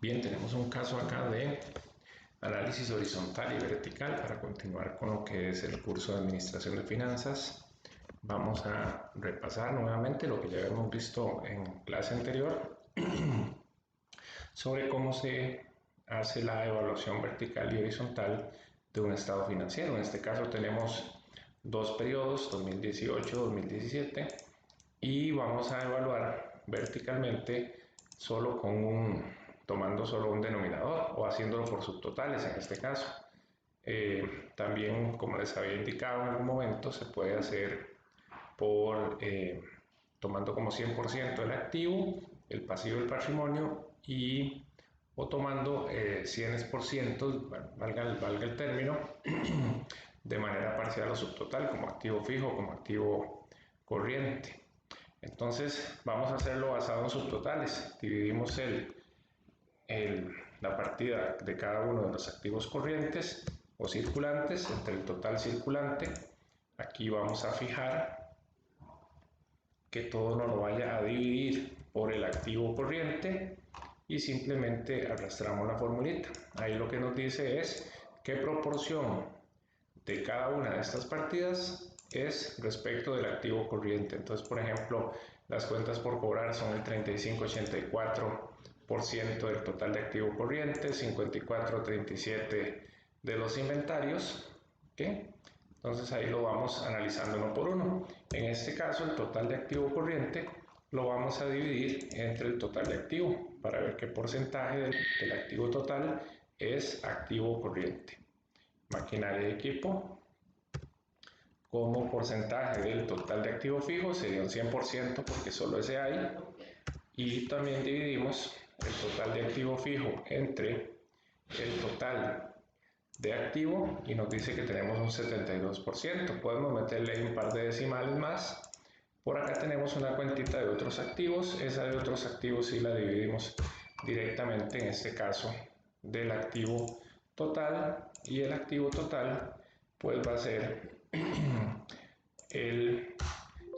Bien, tenemos un caso acá de análisis horizontal y vertical para continuar con lo que es el curso de Administración de Finanzas. Vamos a repasar nuevamente lo que ya habíamos visto en clase anterior sobre cómo se hace la evaluación vertical y horizontal de un estado financiero. En este caso tenemos dos periodos, 2018-2017, y vamos a evaluar verticalmente solo tomando solo un denominador o haciéndolo por subtotales en este caso. También, como les había indicado en algún momento, se puede hacer tomando como 100% el activo, el pasivo y el patrimonio, o tomando 100%, valga el término, de manera parcial o subtotal, como activo fijo, como activo corriente. Entonces vamos a hacerlo basado en subtotales. Dividimos la partida de cada uno de los activos corrientes o circulantes entre el total circulante. Aquí vamos a fijar que todo no lo vaya a dividir por el activo corriente y simplemente arrastramos la formulita. Ahí lo que nos dice es qué proporción de cada una de estas partidas es respecto del activo corriente. Entonces, por ejemplo, las cuentas por cobrar son el 35-84% del total de activo corriente, 54-37% de los inventarios. ¿Okay? Entonces ahí lo vamos analizando uno por uno. En este caso, el total de activo corriente lo vamos a dividir entre el total de activo para ver qué porcentaje del activo total es activo corriente. Maquinaria y equipo, como porcentaje del total de activo fijo sería un 100% porque solo ese hay, y también dividimos el total de activo fijo entre el total de activo y nos dice que tenemos un 72%. Podemos meterle un par de decimales más. Por acá tenemos una cuentita de otros activos. Esa de otros activos sí la dividimos directamente, en este caso, del activo total, y el activo total pues va a ser el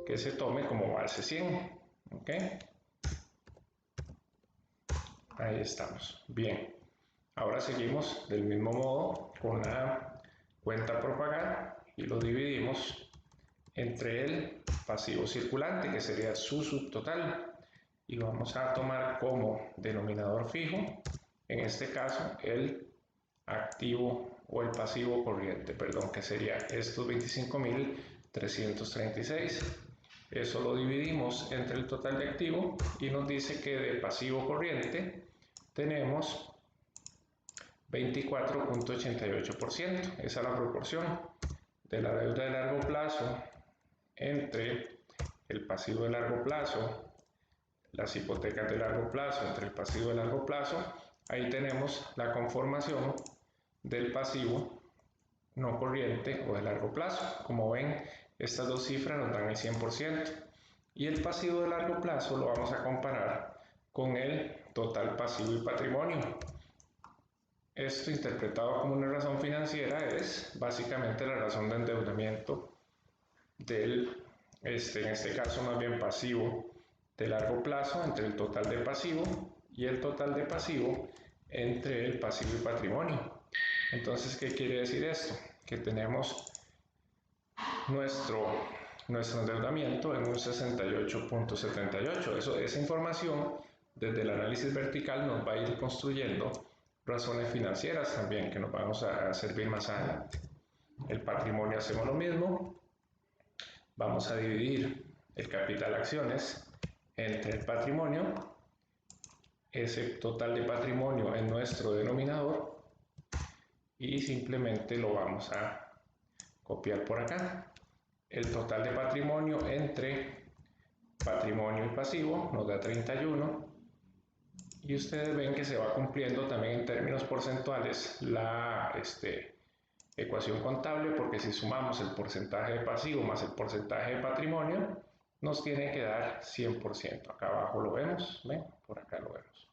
que se tome como base 100. ¿Ok? Ahí estamos. Bien. Ahora seguimos del mismo modo con la cuenta por pagar y lo dividimos entre el pasivo circulante, que sería su subtotal, y vamos a tomar como denominador fijo, en este caso, el activo o el pasivo corriente, perdón, que sería estos 25.336. Eso lo dividimos entre el total de activo y nos dice que de pasivo corriente tenemos 24.88%. Esa es la proporción de la deuda de largo plazo entre el pasivo de largo plazo, las hipotecas de largo plazo entre el pasivo de largo plazo. Ahí tenemos la conformación del pasivo no corriente o de largo plazo. Como ven, estas dos cifras nos dan el 100%, y el pasivo de largo plazo lo vamos a comparar con el total pasivo y patrimonio. Esto, interpretado como una razón financiera, es básicamente la razón de endeudamiento del, en este caso más bien pasivo de largo plazo entre el total de pasivo y el total de pasivo entre el pasivo y patrimonio. Entonces, ¿qué quiere decir esto? Que tenemos nuestro endeudamiento en un 68.78. Esa información desde el análisis vertical nos va a ir construyendo razones financieras también que nos vamos a servir más adelante. El patrimonio hacemos lo mismo. Vamos a dividir el capital acciones entre el patrimonio. Ese total de patrimonio es nuestro denominador y simplemente lo vamos a copiar por acá. El total de patrimonio entre patrimonio y pasivo nos da 31, y ustedes ven que se va cumpliendo también en términos porcentuales la ecuación contable, porque si sumamos el porcentaje de pasivo más el porcentaje de patrimonio nos tiene que dar 100%. Acá abajo lo vemos, ¿ven? Por acá lo vemos.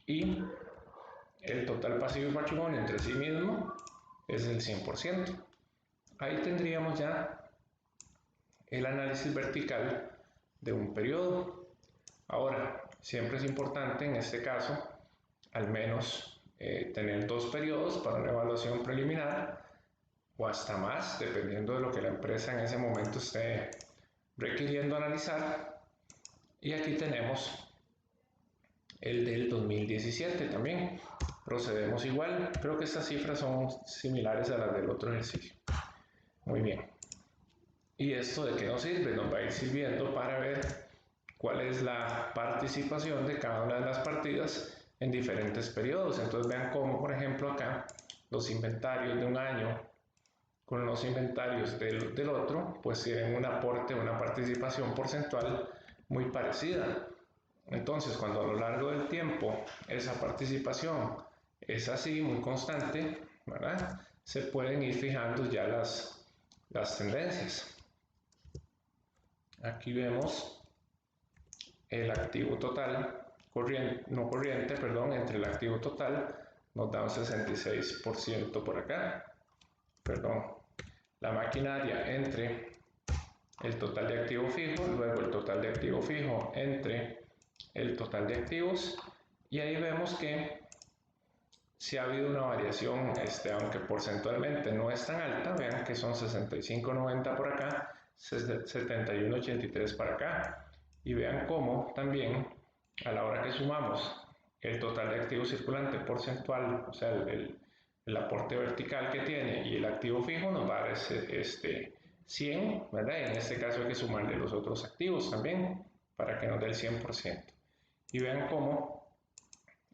Y el total pasivo y patrimonio entre sí mismo es el 100%. Ahí tendríamos ya el análisis vertical de un periodo. Ahora, siempre es importante en este caso al menos tener 2 periodos para una evaluación preliminar o hasta más, dependiendo de lo que la empresa en ese momento esté requiriendo analizar. Y aquí tenemos el del 2017 también. Procedemos igual. Creo que estas cifras son similares a las del otro ejercicio. Muy bien. ¿Y esto de qué nos sirve? Nos va a ir sirviendo para ver cuál es la participación de cada una de las partidas en diferentes periodos. Entonces vean cómo, por ejemplo, acá los inventarios de un año con los inventarios del otro, pues tienen un aporte, una participación porcentual muy parecida. Entonces, cuando a lo largo del tiempo esa participación es así, muy constante, ¿verdad? Se pueden ir fijando ya las tendencias. Aquí vemos el activo total, no corriente, perdón, entre el activo total nos da un 66% por acá, perdón, la maquinaria entre el total de activo fijo, luego el total de activo fijo entre el total de activos, y ahí vemos que si ha habido una variación, aunque porcentualmente no es tan alta, vean que son 65.90 por acá, 71.83 para acá, y vean cómo también a la hora que sumamos el total de activo circulante porcentual, o sea, el aporte vertical que tiene y el activo fijo nos va a dar 100, ¿verdad? En este caso hay que sumarle los otros activos también para que nos dé el 100%. Y vean cómo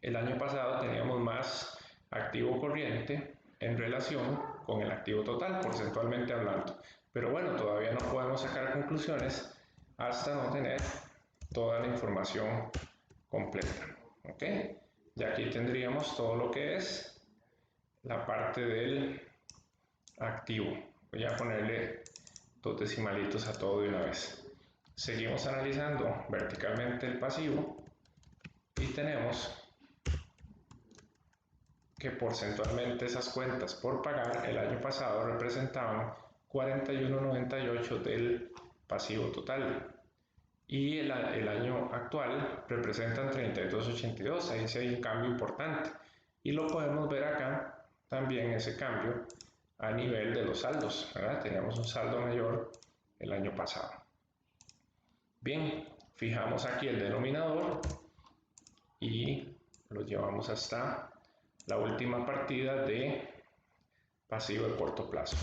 el año pasado teníamos más activo corriente en relación con el activo total, porcentualmente hablando. Pero bueno, todavía no podemos sacar conclusiones hasta no tener toda la información completa. ¿Ok? Y aquí tendríamos todo lo que es la parte del activo. Voy a ponerle 2 decimalitos a todo de una vez. Seguimos analizando verticalmente el pasivo y tenemos que porcentualmente esas cuentas por pagar el año pasado representaban 41.98 del pasivo total y el año actual representan 32.82. Ahí sí hay un cambio importante y lo podemos ver acá también ese cambio a nivel de los saldos, ¿verdad? Teníamos un saldo mayor el año pasado. Bien, fijamos aquí el denominador y lo llevamos hasta la última partida de pasivo de corto plazo.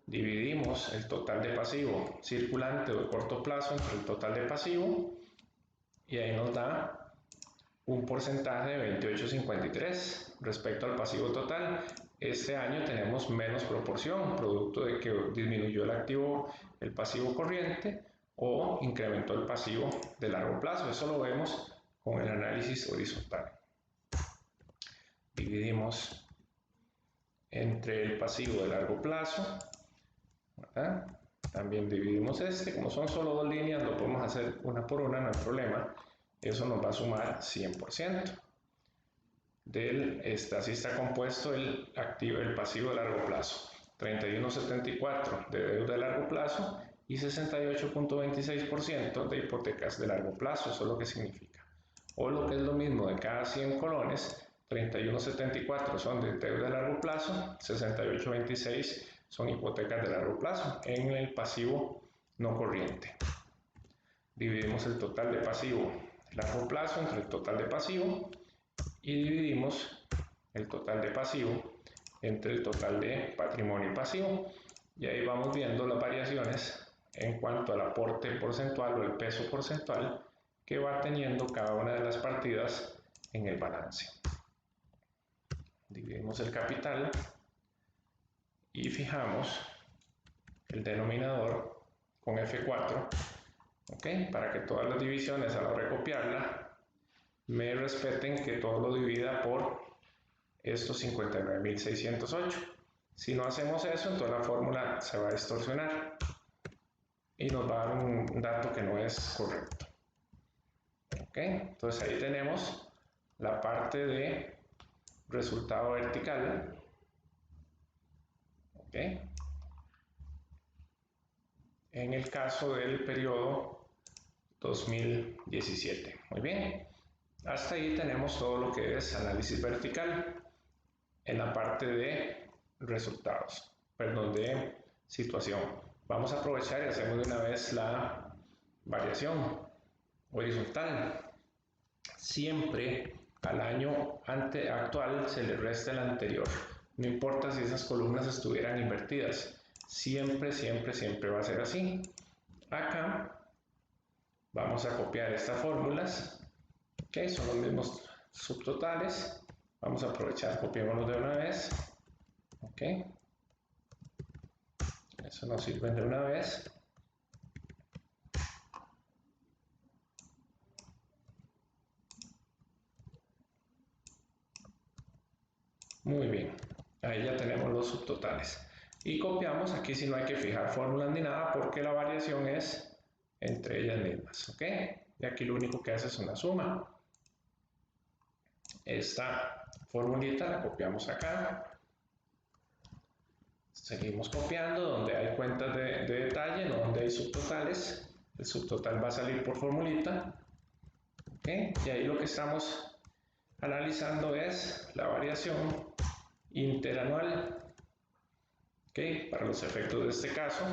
Dividimos el total de pasivo circulante o de corto plazo entre el total de pasivo y ahí nos da un porcentaje de 28.53 respecto al pasivo total. Este año tenemos menos proporción, producto de que disminuyó el pasivo corriente o incrementó el pasivo de largo plazo. Eso lo vemos con el análisis horizontal. Dividimos entre el pasivo de largo plazo, ¿verdad? También dividimos como son solo 2 líneas, lo podemos hacer una por una, no hay problema. Eso nos va a sumar 100%. Así está compuesto el pasivo de largo plazo. 31.74 de deuda de largo plazo y 68.26% de hipotecas de largo plazo. Eso es lo que significa. O lo que es lo mismo, de cada 100 colones, 31.74 son de deuda de largo plazo, 68.26 son hipotecas de largo plazo en el pasivo no corriente. Dividimos el total de pasivo de largo plazo entre el total de pasivo y dividimos el total de pasivo entre el total de patrimonio pasivo, y ahí vamos viendo las variaciones en cuanto al aporte porcentual o el peso porcentual que va teniendo cada una de las partidas en el balance. Dividimos el capital y fijamos el denominador con F4, ¿ok? Para que todas las divisiones a la hora de copiarla me respeten que todo lo divida por estos 59.608. Si no hacemos eso, entonces la fórmula se va a distorsionar y nos va a dar un dato que no es correcto. ¿Ok? Entonces ahí tenemos la parte de resultado vertical. ¿Ok? En el caso del periodo 2017. Muy bien. Hasta ahí tenemos todo lo que es análisis vertical en la parte de resultados, perdón, de situación. Vamos a aprovechar y hacemos de una vez la variación horizontal. Siempre al año actual se le resta el anterior. No importa si esas columnas estuvieran invertidas. Siempre, siempre, siempre va a ser así. Acá vamos a copiar estas fórmulas, que son los mismos subtotales. Vamos a aprovechar, copiémoslos de una vez. Ok. Eso nos sirve de una vez. Muy bien. Ahí ya tenemos los subtotales. Y copiamos, aquí si no hay que fijar fórmulas ni nada porque la variación es entre ellas mismas, ¿ok? Y aquí lo único que hace es una suma. Esta formulita la copiamos acá. Seguimos copiando donde hay cuentas de detalle, no donde hay subtotales. El subtotal va a salir por formulita, ¿ok? Y ahí lo que estamos analizando es la variación interanual. ¿Okay? Para los efectos de este caso,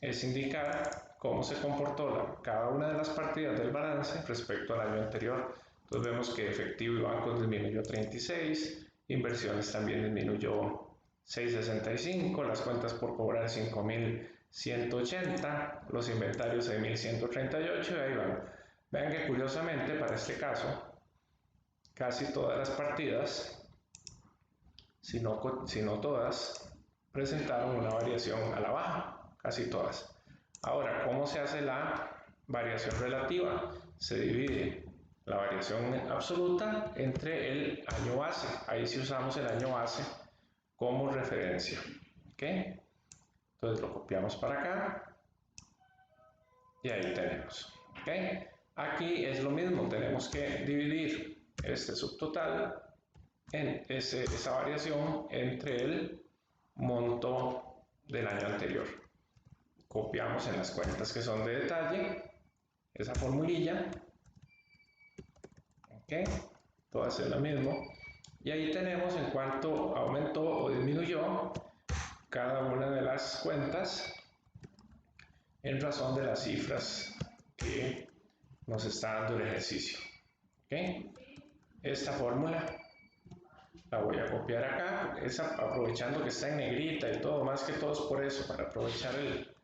es indicar cómo se comportó cada una de las partidas del balance respecto al año anterior. Entonces vemos que efectivo y bancos disminuyó 36, inversiones también disminuyó 665, las cuentas por cobrar 5180, los inventarios 6138 y ahí van. Vean que curiosamente para este caso, casi todas las partidas, si no todas, presentaron una variación a la baja, casi todas. Ahora, ¿cómo se hace la variación relativa? Se divide la variación absoluta entre el año base. Ahí sí usamos el año base como referencia. ¿Ok? Entonces lo copiamos para acá y ahí tenemos. ¿Ok? Aquí es lo mismo, tenemos que dividir este subtotal en esa variación entre el monto del año anterior. Copiamos en las cuentas que son de detalle esa formulilla, ok, todas es lo mismo, y ahí tenemos en cuánto aumentó o disminuyó cada una de las cuentas en razón de las cifras que nos está dando el ejercicio. ¿Okay? Esta fórmula la voy a copiar acá, aprovechando que está en negrita y todo, más que todo es por eso, para aprovechar el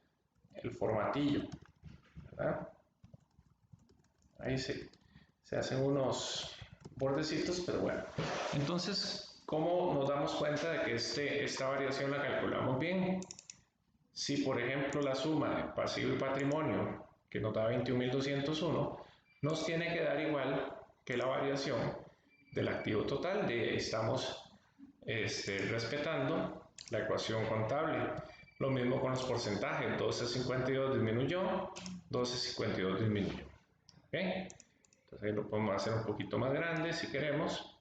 formatillo, ¿verdad? Ahí se hacen unos bordecitos, pero bueno. Entonces, ¿cómo nos damos cuenta de que esta variación la calculamos bien? Si, por ejemplo, la suma de pasivo y patrimonio, que nos da 21.201, nos tiene que dar igual que la variación del activo total. De ahí estamos respetando la ecuación contable. Lo mismo con los porcentajes. 12.52 disminuyó, 12.52 disminuyó. ¿Okay? Entonces ahí lo podemos hacer un poquito más grande si queremos.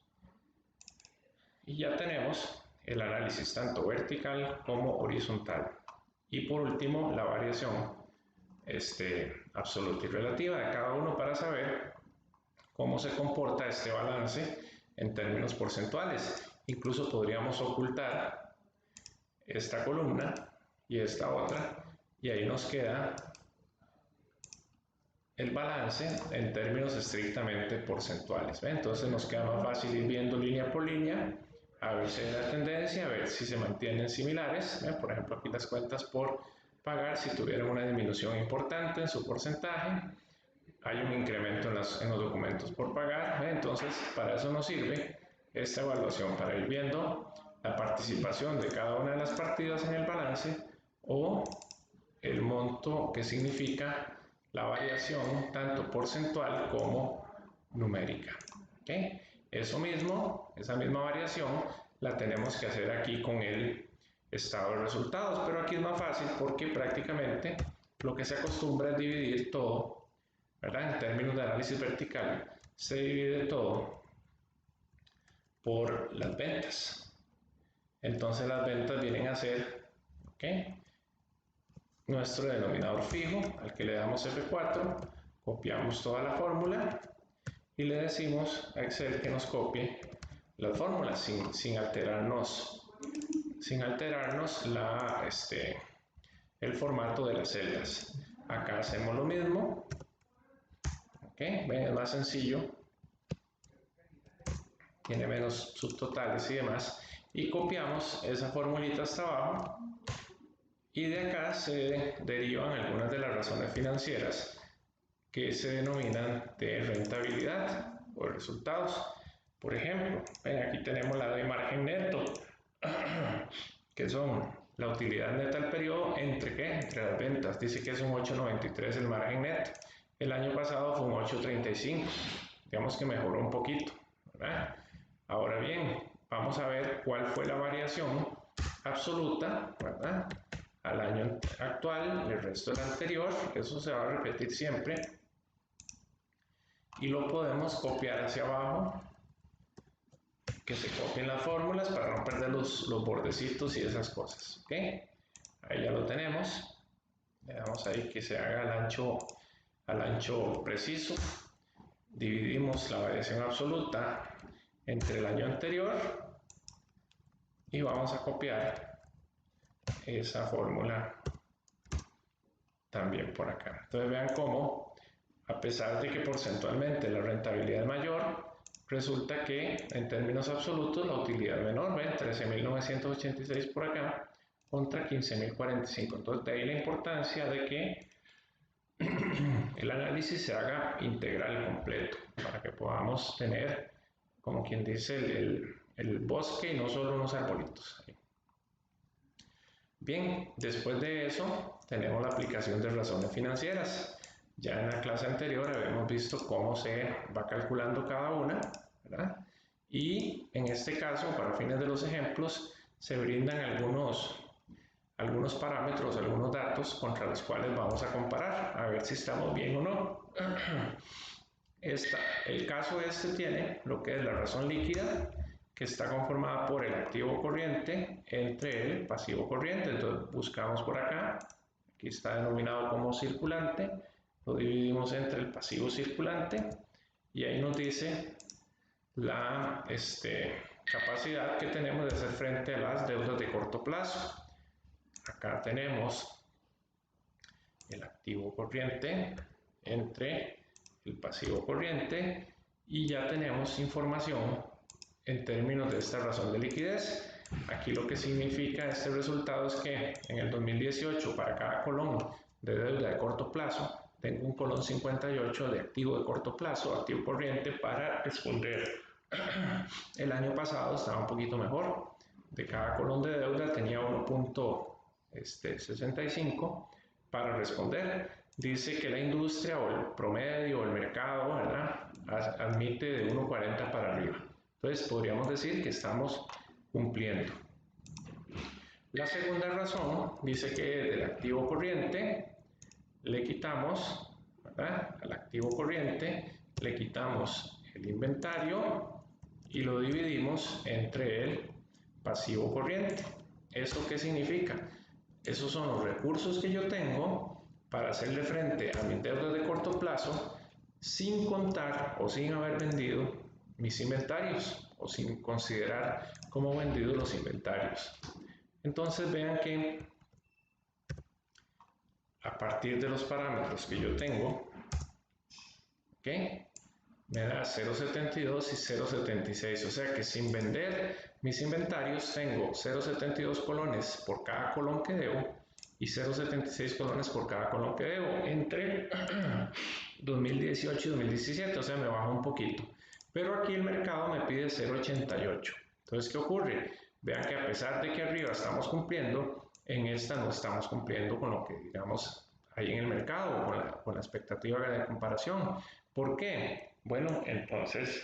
Y ya tenemos el análisis tanto vertical como horizontal. Y por último, la variación absoluta y relativa de cada uno para saber cómo se comporta este balance en términos porcentuales. Incluso podríamos ocultar esta columna y esta otra, y ahí nos queda el balance en términos estrictamente porcentuales. Entonces nos queda más fácil ir viendo línea por línea, a ver si hay una tendencia, a ver si se mantienen similares. Por ejemplo, aquí las cuentas por pagar, si tuvieran una disminución importante en su porcentaje, hay un incremento en los documentos por pagar. Entonces, para eso nos sirve esta evaluación, para ir viendo la participación de cada una de las partidas en el balance o el monto que significa la variación tanto porcentual como numérica. ¿Okay? Eso mismo, esa misma variación la tenemos que hacer aquí con el estado de resultados, pero aquí es más fácil porque prácticamente lo que se acostumbra es dividir todo, ¿verdad? En términos de análisis vertical, se divide todo por las ventas. Entonces las ventas vienen a ser, ¿ok?, nuestro denominador fijo, al que le damos F4, copiamos toda la fórmula y le decimos a Excel que nos copie las fórmulas sin alterarnos el formato de las celdas. Acá hacemos lo mismo. ¿Ven? Es más sencillo, tiene menos subtotales y demás, y copiamos esa formulita hasta abajo, y de acá se derivan algunas de las razones financieras que se denominan de rentabilidad o resultados. Por ejemplo, ven, aquí tenemos la de margen neto, que son la utilidad neta al periodo entre ¿qué? Entre las ventas. Dice que es un 8.93 el margen neto. El año pasado fue un 8.35. Digamos que mejoró un poquito, ¿verdad? Ahora bien, vamos a ver cuál fue la variación absoluta, ¿verdad? Al año actual, el resto del anterior. Eso se va a repetir siempre. Y lo podemos copiar hacia abajo, que se copien las fórmulas para no perder los bordecitos y esas cosas, ¿ok? Ahí ya lo tenemos. Le damos ahí que se haga al ancho preciso. Dividimos la variación absoluta entre el año anterior y vamos a copiar esa fórmula también por acá. Entonces vean cómo, a pesar de que porcentualmente la rentabilidad es mayor, resulta que en términos absolutos la utilidad es menor. ¿Ven? 13.986 por acá contra 15.045. Entonces de ahí la importancia de que el análisis se haga integral, completo, para que podamos tener, como quien dice, el bosque y no solo unos arbolitos. Bien, después de eso tenemos la aplicación de razones financieras. Ya en la clase anterior habíamos visto cómo se va calculando cada una, ¿verdad? Y en este caso, para fines de los ejemplos, se brindan algunos parámetros, algunos datos contra los cuales vamos a comparar, a ver si estamos bien o no. El caso tiene lo que es la razón líquida, que está conformada por el activo corriente entre el pasivo corriente. Entonces buscamos por acá, aquí está denominado como circulante, lo dividimos entre el pasivo circulante y ahí nos dice la capacidad que tenemos de hacer frente a las deudas de corto plazo. Acá tenemos el activo corriente entre el pasivo corriente y ya tenemos información en términos de esta razón de liquidez. Aquí lo que significa este resultado es que en el 2018 para cada colón de deuda de corto plazo tengo un colón 58 de activo de corto plazo, activo corriente, para responder. El año pasado estaba un poquito mejor. De cada colón de deuda tenía 1.65 para responder. Dice que la industria o el promedio o el mercado, ¿verdad?, admite de 1.40 para arriba. Entonces podríamos decir que estamos cumpliendo. La segunda razón dice que del activo corriente le quitamos, ¿verdad?, al activo corriente le quitamos el inventario y lo dividimos entre el pasivo corriente. ¿Esto qué significa? Esos son los recursos que yo tengo para hacerle frente a mis deudas de corto plazo sin contar o sin haber vendido mis inventarios o sin considerar como vendidos los inventarios. Entonces vean que a partir de los parámetros que yo tengo, ¿okay?, me da 0.72 y 0.76, o sea que sin vender mis inventarios tengo 0.72 colones por cada colón que debo y 0.76 colones por cada colón que debo entre 2018 y 2017, o sea me bajo un poquito. Pero aquí el mercado me pide 0.88. Entonces, ¿qué ocurre? Vean que a pesar de que arriba estamos cumpliendo, en esta no estamos cumpliendo con lo que digamos hay en el mercado, con la expectativa de comparación. ¿Por qué? Bueno, entonces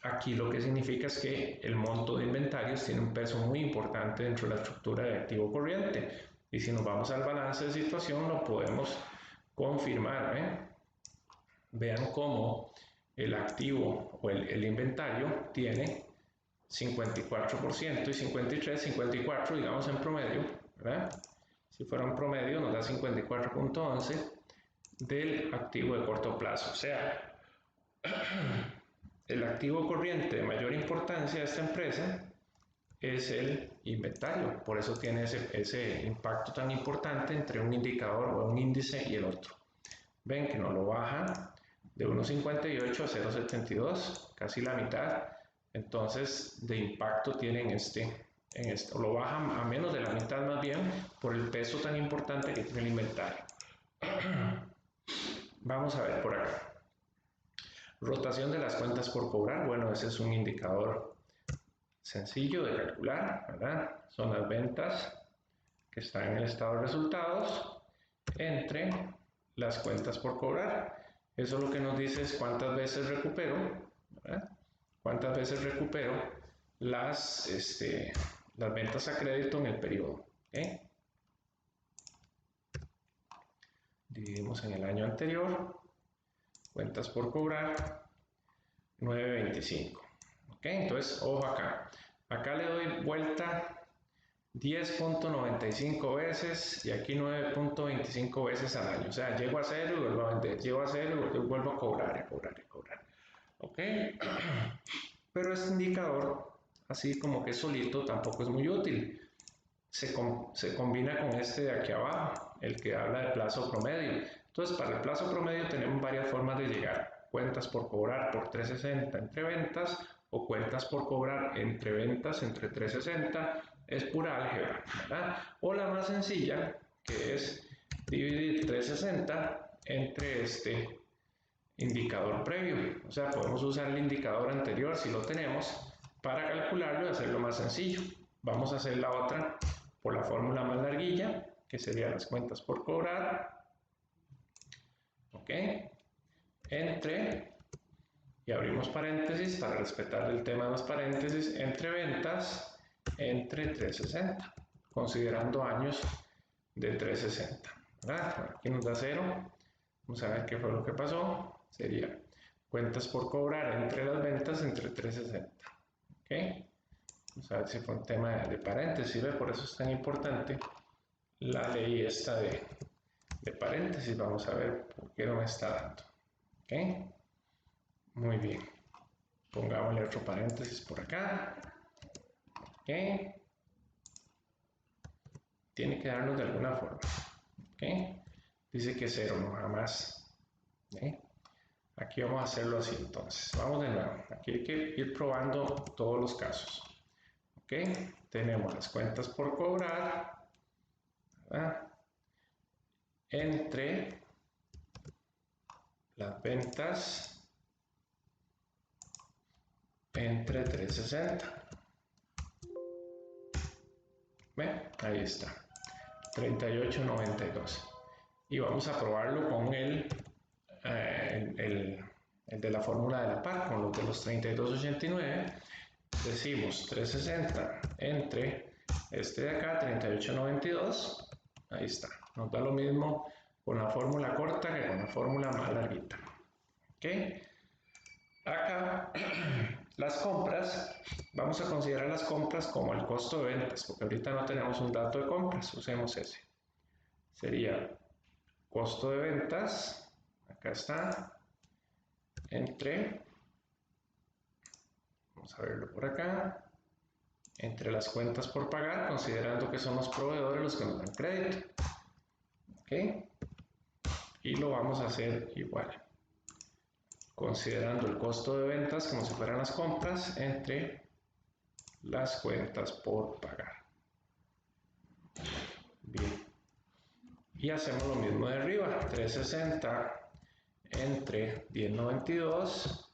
aquí lo que significa es que el monto de inventarios tiene un peso muy importante dentro de la estructura de activo corriente. Y si nos vamos al balance de situación, lo podemos confirmar. Vean cómo el activo o el inventario tiene 54% y 53, 54, digamos en promedio, ¿verdad? Si fuera un promedio nos da 54.11 del activo de corto plazo. O sea, El activo corriente de mayor importancia de esta empresa es el inventario, por eso tiene ese impacto tan importante entre un indicador o un índice y el otro. Ven que nos lo baja de 1,58 a 0,72, casi la mitad, entonces de impacto tiene en esto, lo baja a menos de la mitad más bien por el peso tan importante que tiene el inventario. Vamos a ver por acá. Rotación de las cuentas por cobrar, bueno, ese es un indicador sencillo de calcular, ¿verdad? Son las ventas que están en el estado de resultados entre las cuentas por cobrar. Eso lo que nos dice es cuántas veces recupero, ¿verdad? Cuántas veces recupero las ventas a crédito en el periodo. ¿Okay? Dividimos en el año anterior, cuentas por cobrar, 9.25. ¿Ok? Entonces, ojo acá. Acá le doy vuelta 10.95 veces y aquí 9.25 veces al año. O sea, llego a cero y vuelvo a vender, llego a cero y vuelvo a cobrar, y cobrar, y cobrar. ¿Ok? Pero este indicador, así como que solito, tampoco es muy útil. Se combina con este de aquí abajo, el que habla de plazo promedio. Entonces, para el plazo promedio tenemos varias formas de llegar. Cuentas por cobrar por 360 entre ventas o cuentas por cobrar entre ventas entre 360. Es pura álgebra, ¿verdad? O la más sencilla, que es dividir 360 entre este indicador previo. O sea, podemos usar el indicador anterior si lo tenemos para calcularlo y hacerlo más sencillo. Vamos a hacer la otra por la fórmula más larguilla, que sería las cuentas por cobrar, ¿ok? Entre, y abrimos paréntesis para respetar el tema de los paréntesis, entre ventas entre 360, considerando años de 360, ¿verdad? Aquí nos da 0, vamos a ver qué fue lo que pasó, sería cuentas por cobrar entre las ventas entre 360, ¿ok? Vamos a ver si fue un tema de paréntesis, ¿ve? Por eso es tan importante la ley esta de paréntesis. Vamos a ver por qué no me está dando. ¿Ok? Muy bien. Pongámosle otro paréntesis por acá. ¿Ok? Tiene que darnos de alguna forma. ¿Ok? Dice que 0, no jamás. ¿Ok? Aquí vamos a hacerlo así entonces. Vamos de nuevo. Aquí hay que ir probando todos los casos. ¿Ok? Tenemos las cuentas por cobrar, ¿verdad? Entre las ventas entre 360. ¿Ven? Ahí está. 38.92. Y vamos a probarlo con el de la fórmula de la par, con los de los 32.89. Decimos 360 entre este de acá, 38.92. Ahí está. Nos da lo mismo con la fórmula corta que con la fórmula más larguita. ¿Ok? Acá las compras, vamos a considerar las compras como el costo de ventas, porque ahorita no tenemos un dato de compras, usemos ese. Sería costo de ventas, acá está, entre, vamos a verlo por acá, entre las cuentas por pagar, considerando que son los proveedores los que nos dan crédito. ¿Ok? Y lo vamos a hacer igual, considerando el costo de ventas como si fueran las compras entre las cuentas por pagar. Bien. Y hacemos lo mismo de arriba, 360 entre 10.92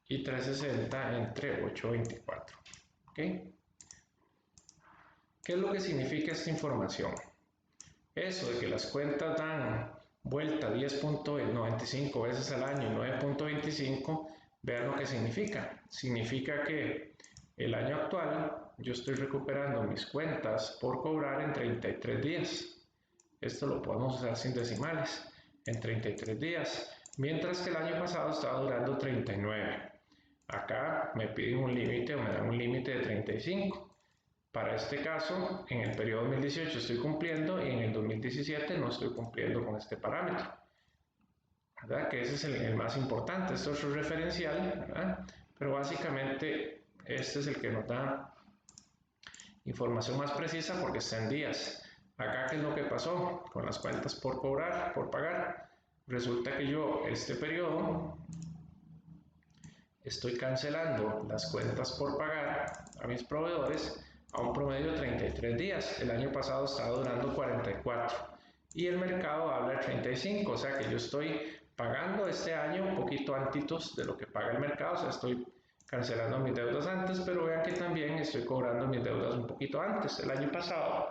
y 360 entre 8.24. ¿Ok? ¿Qué es lo que significa esta información? Eso de que las cuentas dan vuelta 10.95 veces al año y 9.25, vean lo que significa. Significa que el año actual yo estoy recuperando mis cuentas por cobrar en 33 días. Esto lo podemos usar sin decimales, en 33 días, mientras que el año pasado estaba durando 39. Acá me piden un límite o me dan un límite de 35. Para este caso, en el periodo 2018 estoy cumpliendo y en el 2017 no estoy cumpliendo con este parámetro. ¿verdad? Que ese es el más importante. Esto es un referencial, ¿verdad? Pero básicamente este es el que nos da información más precisa porque está en días. Acá, ¿qué es lo que pasó con las cuentas por cobrar, por pagar? Resulta que yo este periodo estoy cancelando las cuentas por pagar a mis proveedores a un promedio de 33 días. El año pasado estaba durando 44 y el mercado habla de 35, o sea que yo estoy pagando este año un poquito antitos de lo que paga el mercado, o sea, estoy cancelando mis deudas antes, pero vean que también estoy cobrando mis deudas un poquito antes. El año pasado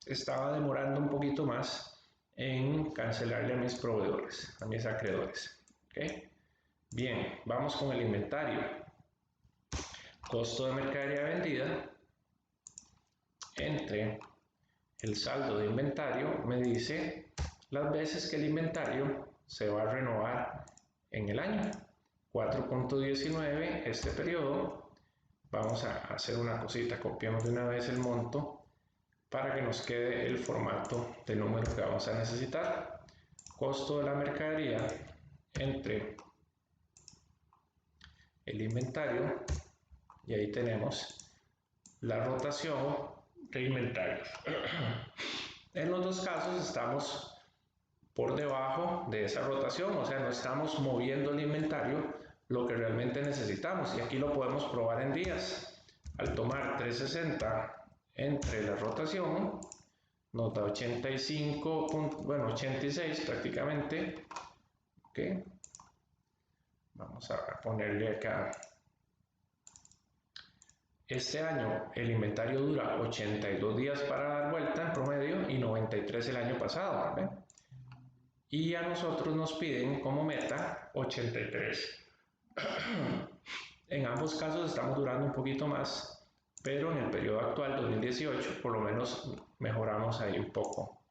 estaba demorando un poquito más en cancelarle a mis proveedores, a mis acreedores. ¿Okay? Bien, vamos con el inventario. Costo de mercadería vendida entre el saldo de inventario me dice las veces que el inventario se va a renovar en el año. 4.19 este periodo. Vamos a hacer una cosita, copiamos de una vez el monto para que nos quede el formato de número que vamos a necesitar. Costo de la mercadería entre el inventario y ahí tenemos la rotación de inventarios. En los dos casos estamos por debajo de esa rotación, o sea, no estamos moviendo el inventario lo que realmente necesitamos y aquí lo podemos probar en días. Al tomar 360 entre la rotación nos da 85, bueno, 86 prácticamente. ¿Okay? Vamos a ponerle acá. Este año el inventario dura 82 días para dar vuelta en promedio y 93 el año pasado. ¿Ven? Y a nosotros nos piden como meta 83. En ambos casos estamos durando un poquito más, pero en el periodo actual 2018 por lo menos mejoramos ahí un poco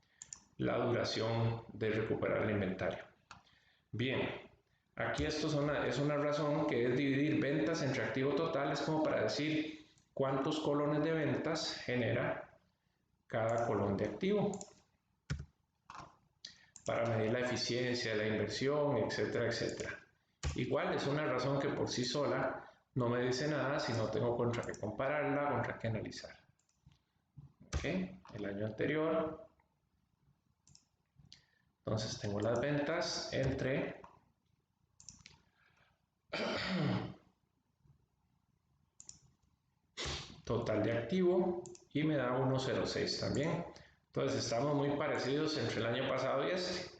la duración de recuperar el inventario. Bien, aquí esto es una razón que es dividir ventas entre activo total, es como para decir cuántos colones de ventas genera cada colón de activo, para medir la eficiencia de la inversión, etcétera, etcétera. Igual es una razón que por sí sola no me dice nada si no tengo contra qué compararla, contra qué analizar. ¿Okay? El año anterior, entonces tengo las ventas entre total de activo y me da 1.06 también. Entonces estamos muy parecidos entre el año pasado y este.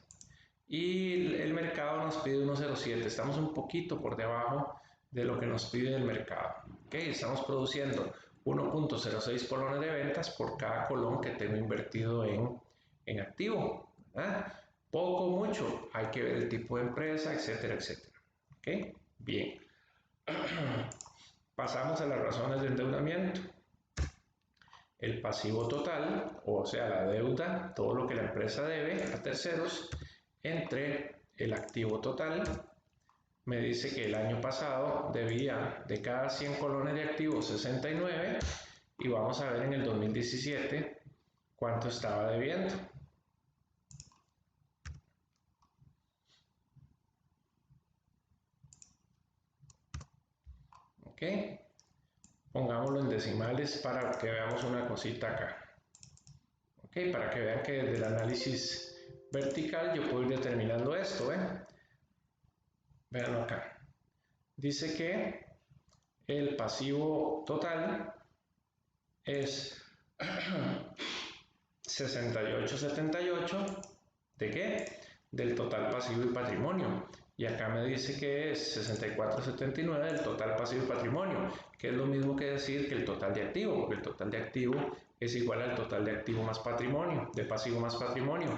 Y el mercado nos pide 1.07, estamos un poquito por debajo de lo que nos pide el mercado. ¿Okay? Estamos produciendo 1.06 colones de ventas por cada colón que tengo invertido en activo. ¿Verdad? Poco, mucho, hay que ver el tipo de empresa, etcétera, etcétera. ¿Okay? Bien. Pasamos a las razones de endeudamiento. El pasivo total, o sea, la deuda, todo lo que la empresa debe a terceros, entre el activo total, me dice que el año pasado debía de cada 100 colones de activos 69 y vamos a ver en el 2017 cuánto estaba debiendo. ¿Ok? Pongámoslo en decimales para que veamos una cosita acá. ¿Ok? Para que vean que desde el análisis vertical yo puedo ir determinando esto. Vean acá. Dice que el pasivo total es 68,78 ¿de qué? Del total pasivo y patrimonio. Y acá me dice que es 64,79 del total pasivo y patrimonio, que es lo mismo que decir que el total de activo, porque el total de activo es igual al total de activo más patrimonio, de pasivo más patrimonio.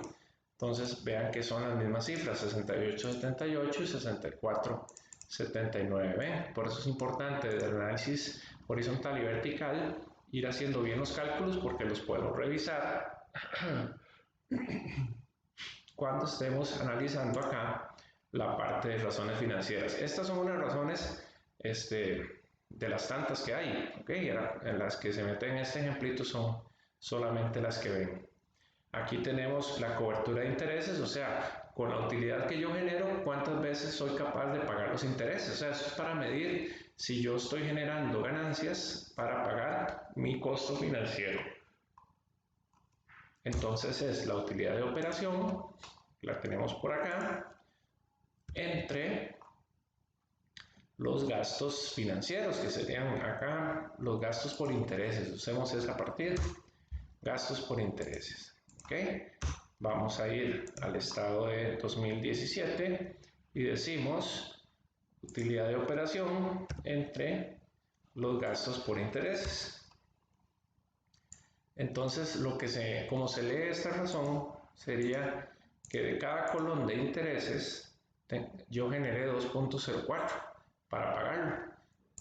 Entonces vean que son las mismas cifras, 68,78 y 64,79. Por eso es importante desde el análisis horizontal y vertical ir haciendo bien los cálculos porque los podemos revisar cuando estemos analizando acá la parte de razones financieras. Estas son unas razones de las tantas que hay, ¿okay? En las que se meten en este ejemplito son solamente las que ven. Aquí tenemos la cobertura de intereses, o sea, con la utilidad que yo genero, cuántas veces soy capaz de pagar los intereses. O sea, eso es para medir si yo estoy generando ganancias para pagar mi costo financiero. Entonces es la utilidad de operación, la tenemos por acá, entre los gastos financieros, que serían acá los gastos por intereses. Usemos esa partida, gastos por intereses. ¿Ok? Vamos a ir al estado de 2017 y decimos utilidad de operación entre los gastos por intereses. Entonces, como se lee esta razón, sería que de cada colón de intereses yo generé 2.04 para pagarlo,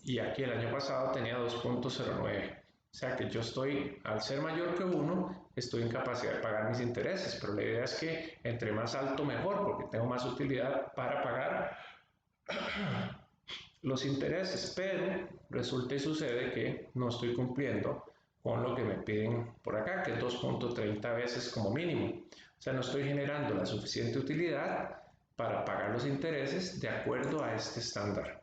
y aquí el año pasado tenía 2.09. O sea que yo estoy, al ser mayor que 1, estoy en capacidad de pagar mis intereses, pero la idea es que entre más alto mejor, porque tengo más utilidad para pagar los intereses, pero resulta y sucede que no estoy cumpliendo con lo que me piden por acá, que es 2.30 veces como mínimo. O sea, no estoy generando la suficiente utilidad para pagar los intereses de acuerdo a este estándar.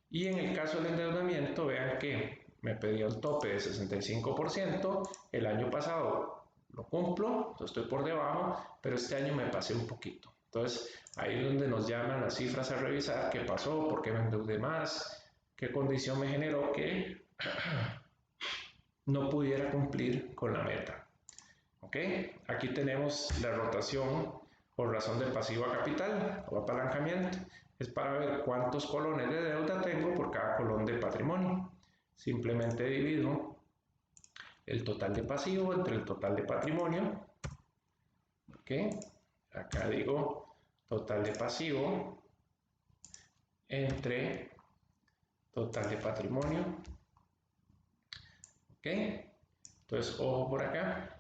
Y en el caso del endeudamiento, vean que me pedía el tope de 65%, el año pasado lo cumplo, estoy por debajo, pero este año me pasé un poquito. Entonces, ahí es donde nos llaman las cifras a revisar qué pasó, por qué me endeudé más, qué condición me generó que no pudiera cumplir con la meta. ¿Ok? Aquí tenemos la rotación por razón de pasivo a capital o apalancamiento. Es para ver cuántos colones de deuda tengo por cada colón de patrimonio. Simplemente divido el total de pasivo entre el total de patrimonio. ¿Ok? Acá digo total de pasivo entre total de patrimonio. ¿Ok? Entonces, ojo por acá.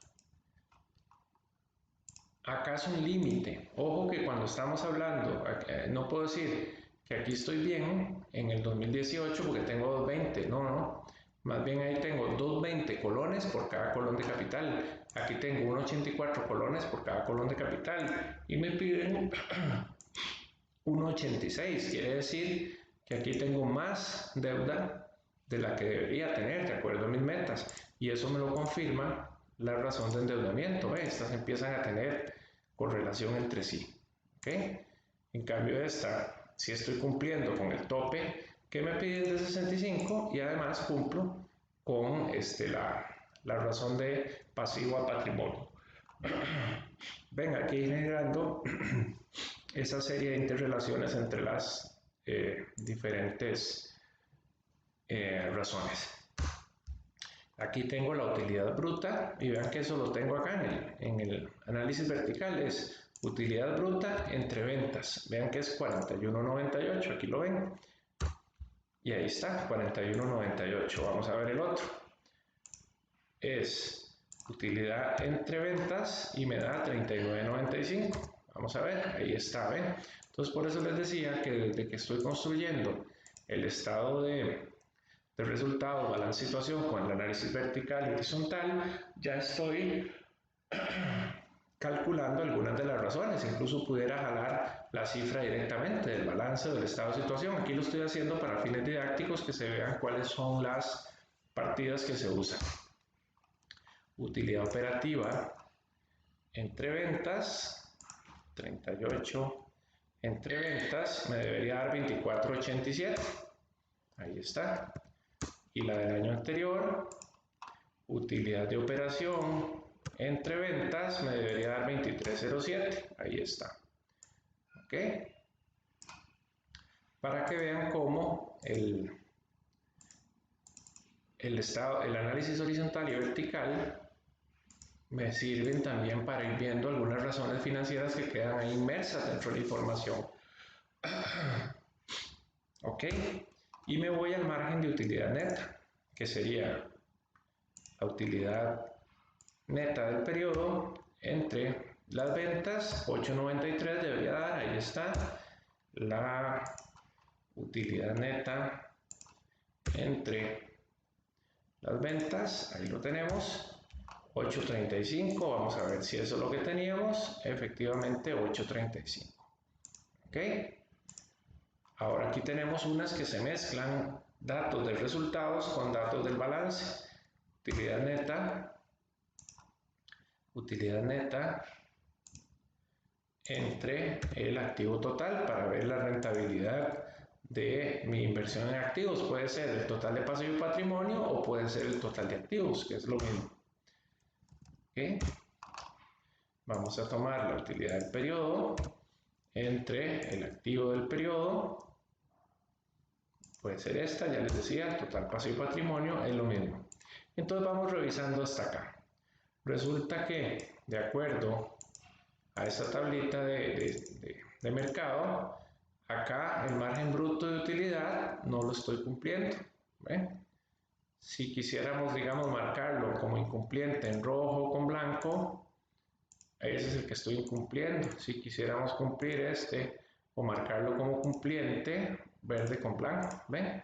Acá es un límite. Ojo que cuando estamos hablando, no puedo decir que aquí estoy bien en el 2018 porque tengo 220. No. Más bien ahí tengo 220 colones por cada colón de capital. Aquí tengo 1,84 colones por cada colón de capital. Y me piden 1,86. Quiere decir que aquí tengo más deuda de la que debería tener, de acuerdo a mis metas. Y eso me lo confirma la razón de endeudamiento. Estas empiezan a tener correlación entre sí. ¿Okay? En cambio esta, si estoy cumpliendo con el tope que me piden de 65 y además cumplo con la razón de pasivo a patrimonio. Ven, aquí generando esa serie de interrelaciones entre las diferentes razones. Aquí tengo la utilidad bruta y vean que eso lo tengo acá en el análisis vertical, es utilidad bruta entre ventas. Vean que es 41.98, aquí lo ven. Y ahí está, 41.98. Vamos a ver el otro. Es utilidad entre ventas y me da 39.95. Vamos a ver, ahí está, ¿ven? Entonces por eso les decía que desde que estoy construyendo el estado de resultado, balance situación con el análisis vertical y horizontal, ya estoy calculando algunas de las razones. Incluso pudiera jalar la cifra directamente del balance del estado de situación. Aquí lo estoy haciendo para fines didácticos, que se vean cuáles son las partidas que se usan. Utilidad operativa entre ventas, 38 entre ventas, me debería dar 24.87. Ahí está. Y la del año anterior, utilidad de operación entre ventas, me debería dar 23.07. Ahí está. ¿Ok? Para que vean cómo el análisis horizontal y vertical me sirven también para ir viendo algunas razones financieras que quedan ahí inmersas dentro de la información. ¿Ok? Y me voy al margen de utilidad neta, que sería la utilidad neta del periodo entre las ventas, 8.93 debería dar, ahí está, la utilidad neta entre las ventas, ahí lo tenemos, 8.35, vamos a ver si eso es lo que teníamos, efectivamente 8.35. ¿Ok? Ahora aquí tenemos unas que se mezclan datos de resultados con datos del balance. Utilidad neta entre el activo total para ver la rentabilidad de mi inversión en activos. Puede ser el total de pasivo y patrimonio o puede ser el total de activos, que es lo mismo. ¿Okay? Vamos a tomar la utilidad del periodo entre el activo del periodo. Puede ser esta, ya les decía, total pasivo y patrimonio es lo mismo. Entonces vamos revisando hasta acá. Resulta que, de acuerdo a esa tablita de mercado, acá el margen bruto de utilidad no lo estoy cumpliendo. ¿Ven? Si quisiéramos, digamos, marcarlo como incumpliente en rojo o con blanco, ese es el que estoy incumpliendo. Si quisiéramos cumplir este o marcarlo como cumpliente, verde con blanco. ¿Ven?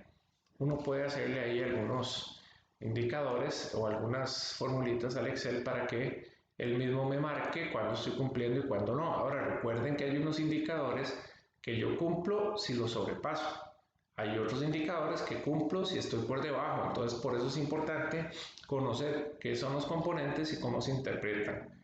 Uno puede hacerle ahí algunos indicadores o algunas formulitas al Excel para que él mismo me marque cuando estoy cumpliendo y cuando no. Ahora recuerden que hay unos indicadores que yo cumplo si los sobrepaso. Hay otros indicadores que cumplo si estoy por debajo. Entonces por eso es importante conocer qué son los componentes y cómo se interpretan.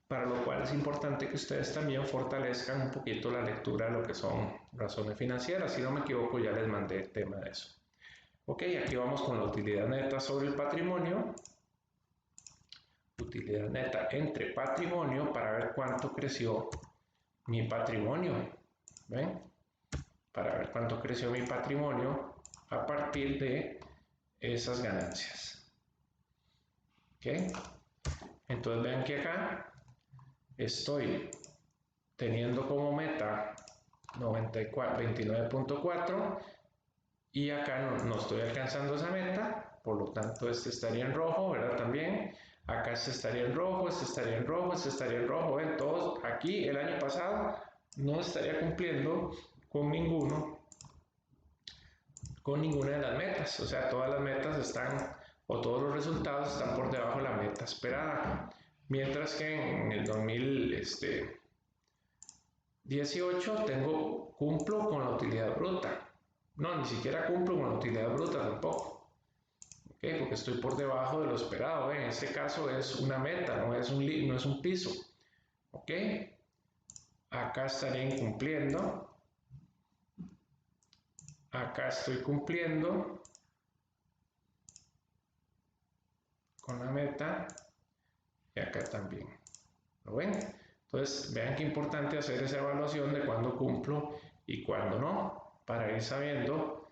Para lo cual es importante que ustedes también fortalezcan un poquito la lectura de lo que son razones financieras. Si no me equivoco, ya les mandé el tema de eso. Ok, aquí vamos con la utilidad neta sobre el patrimonio. Utilidad neta entre patrimonio para ver cuánto creció mi patrimonio. ¿Ven? Para ver cuánto creció mi patrimonio a partir de esas ganancias. Ok. Entonces vean que acá estoy teniendo como meta 29.4 y acá no estoy alcanzando esa meta, por lo tanto este estaría en rojo, ¿verdad? También acá este estaría en rojo, este estaría en rojo, este estaría en rojo. ¿Ven? Todos aquí el año pasado no estaría cumpliendo con ninguna de las metas, o sea, todas las metas están o todos los resultados están por debajo de la meta esperada. Mientras que en el 2018 cumplo con la utilidad bruta. No, ni siquiera cumplo con la utilidad bruta tampoco. ¿Okay? Porque estoy por debajo de lo esperado. En este caso es una meta, no es un piso. ¿Ok? Acá estaré incumpliendo. Acá estoy cumpliendo con la meta y acá también. ¿Lo ven? Entonces, vean qué importante hacer esa evaluación de cuándo cumplo y cuándo no, para ir sabiendo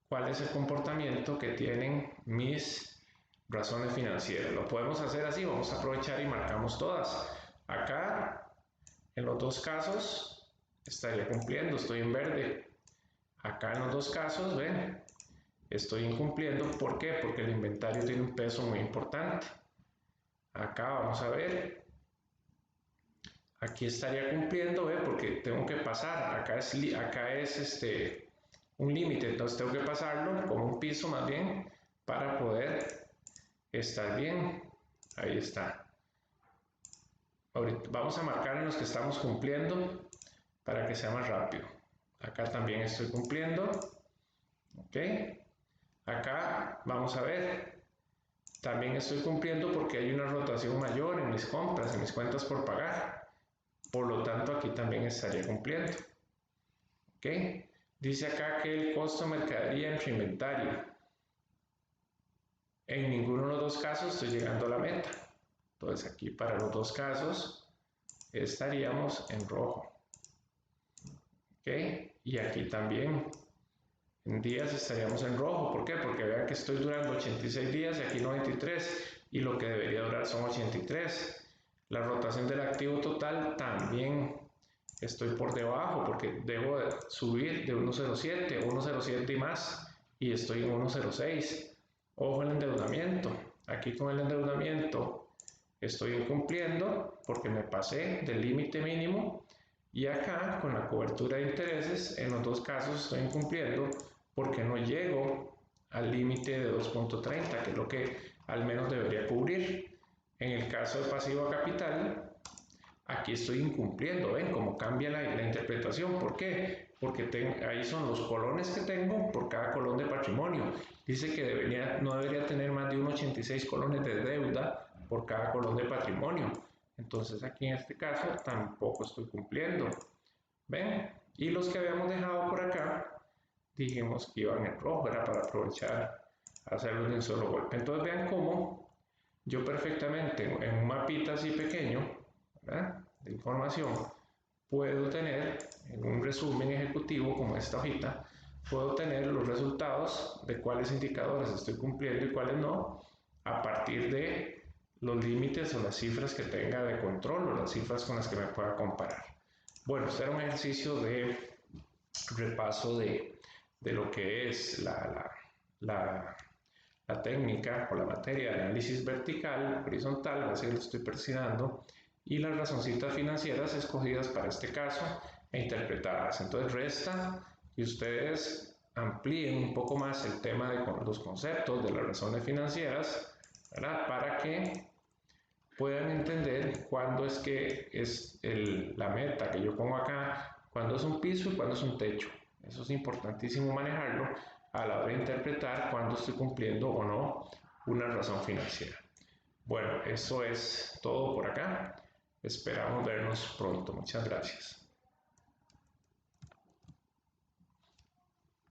cuál es el comportamiento que tienen mis razones financieras. Lo podemos hacer así, vamos a aprovechar y marcamos todas. Acá, en los dos casos, estaría cumpliendo, estoy en verde. Acá en los dos casos, ven, estoy incumpliendo. ¿Por qué? Porque el inventario tiene un peso muy importante. Acá vamos a ver. Aquí estaría cumpliendo, ¿ve? Porque tengo que pasar. Acá es un límite, entonces tengo que pasarlo como un piso más bien para poder estar bien. Ahí está. Ahorita vamos a marcar en los que estamos cumpliendo para que sea más rápido. Acá también estoy cumpliendo. Ok. Acá vamos a ver. También estoy cumpliendo porque hay una rotación mayor en mis compras, en mis cuentas por pagar. Por lo tanto, aquí también estaría cumpliendo. ¿Ok? Dice acá que el costo de mercadería entre inventario. En ninguno de los dos casos estoy llegando a la meta. Entonces aquí para los dos casos estaríamos en rojo. ¿Ok? Y aquí también en días estaríamos en rojo. ¿Por qué? Porque vean que estoy durando 86 días y aquí 93 y lo que debería durar son 83. La rotación del activo total también estoy por debajo porque debo subir de 1.07 a 1.07 y más y estoy en 1.06. Ojo el endeudamiento. Aquí con el endeudamiento estoy incumpliendo porque me pasé del límite mínimo y acá con la cobertura de intereses en los dos casos estoy incumpliendo porque no llego al límite de 2.30 que es lo que al menos debería cubrir. En el caso de pasivo a capital aquí estoy incumpliendo. ¿Ven cómo cambia la interpretación? ¿Por qué? Porque ahí son los colones que tengo por cada colón de patrimonio. Dice que no debería tener más de 1,86 colones de deuda por cada colón de patrimonio. Entonces aquí en este caso tampoco estoy cumpliendo. ¿Ven? Y los que habíamos dejado por acá, dijimos que iban en rojo, era para aprovechar hacerlos de un solo golpe. Entonces vean cómo yo perfectamente en un mapita así pequeño, ¿verdad?, de información, puedo tener en un resumen ejecutivo como esta hojita, puedo tener los resultados de cuáles indicadores estoy cumpliendo y cuáles no, a partir de los límites o las cifras que tenga de control o las cifras con las que me pueda comparar. Bueno, este era un ejercicio de repaso de lo que es la técnica o la materia de análisis vertical, horizontal, así lo estoy precisando, y las razoncitas financieras escogidas para este caso e interpretadas. Entonces resta que ustedes amplíen un poco más el tema de los conceptos de las razones financieras, ¿verdad?, para que puedan entender cuándo es que es la meta que yo pongo acá, cuándo es un piso y cuándo es un techo. Eso es importantísimo manejarlo a la hora de interpretar cuándo estoy cumpliendo o no una razón financiera. Bueno, eso es todo por acá. Esperamos vernos pronto. Muchas gracias.